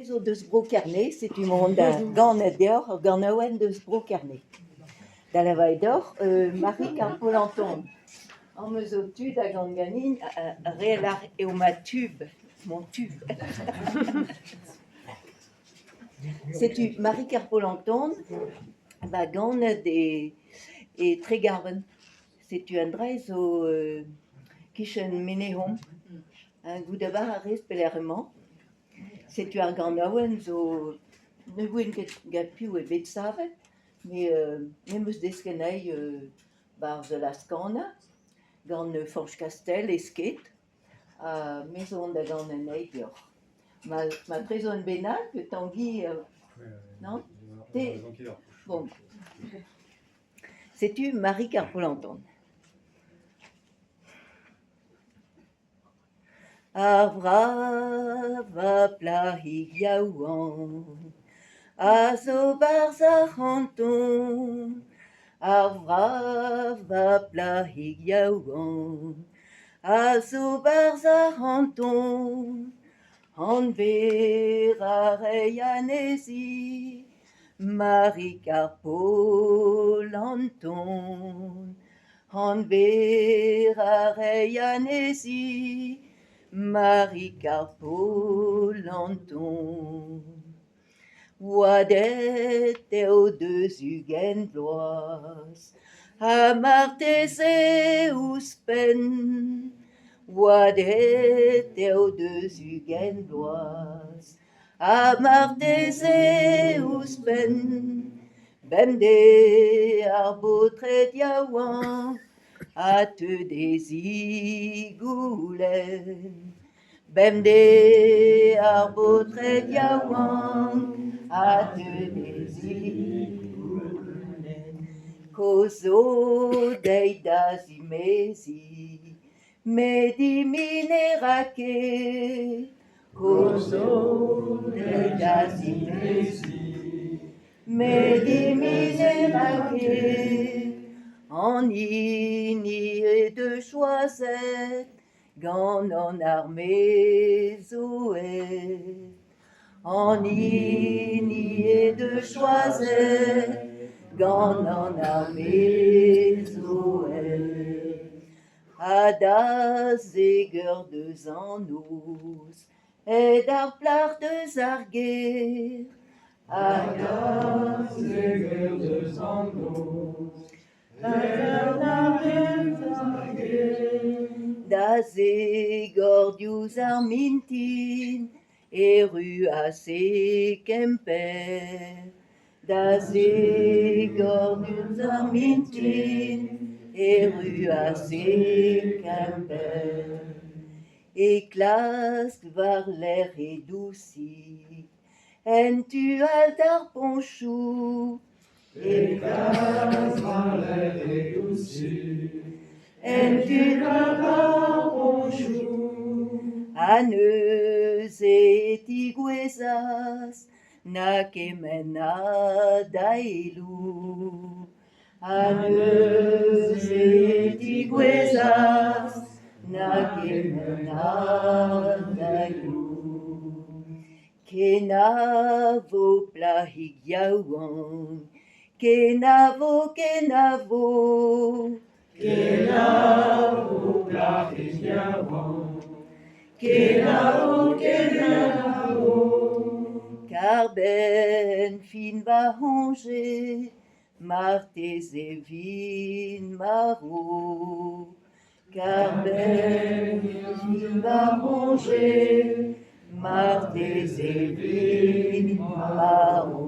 Zo deus brokarne, setu mont da ganet deoc'h, gant aouen deus brokarne. Da la vai d'or, Marie Carpolanton. En me zo tud a gant ganin, réel ar eo ma tube, mon tube. Setu Marie Carpolanton, ba ganet e tregarven. Setu an dra zo kichen menehom, un gout da var a rez peleremañ. Setu ar gant aouen zo ne voen ket piv e bet savet, me meus deskenei bar ze laskana, gant Forge Castel e sket, a me zo da gant an eid deoc'h. Ma trezo an bennak, tangi, non? Bon. Setu Marie Carpolanton. Ar vrav va plahig yaouan, a zo barz ar c'hanton. Ar vrav va plahig yaouan, a zo barz ar c'hanton. An ver a rei anezi, Marie Carpolanton. An ver a rei anezi, Marie Carpolanton. Oadet eo deus ugen bloaz, a martez eus pen. Oadet eo deus ugen bloaz, a martez eus pen. Bemde ar botred yaouan, a te dezigoulen. Bemde ar botred yaouan, a te dezigoulen. Kozo dei da zimezi, medi minerake. Kozo dei da zimezi, medi minerake. An hini e de choazet, gant an ar mezoet. An hini e de choazet, gant an ar mezoet. A da zegeur deus an ouz, ed ar plar deus ar gêr. A da zegeur deus an ouz, ed ar plar deus ar gêr. Da zegordioù ar mintin, eru a se kemper. Da zegordioù ar mintin, eru a se kemper. E klask war l'er e douci, en tu al d'ar ponchou. E klask war l'er e douci, en tu al d'ar ponchou. A neus e tigouezas, na kemen a daelou. A neus e tigouezas, na kemen a daelou. Kenavo plahig yaouan, kenavo, kenavo. Kenavo plahig yaouan, kenavo, kenavo. Kar ben fin va honger, martez e vin maro. Car ben fin va honger, martez e vin maro.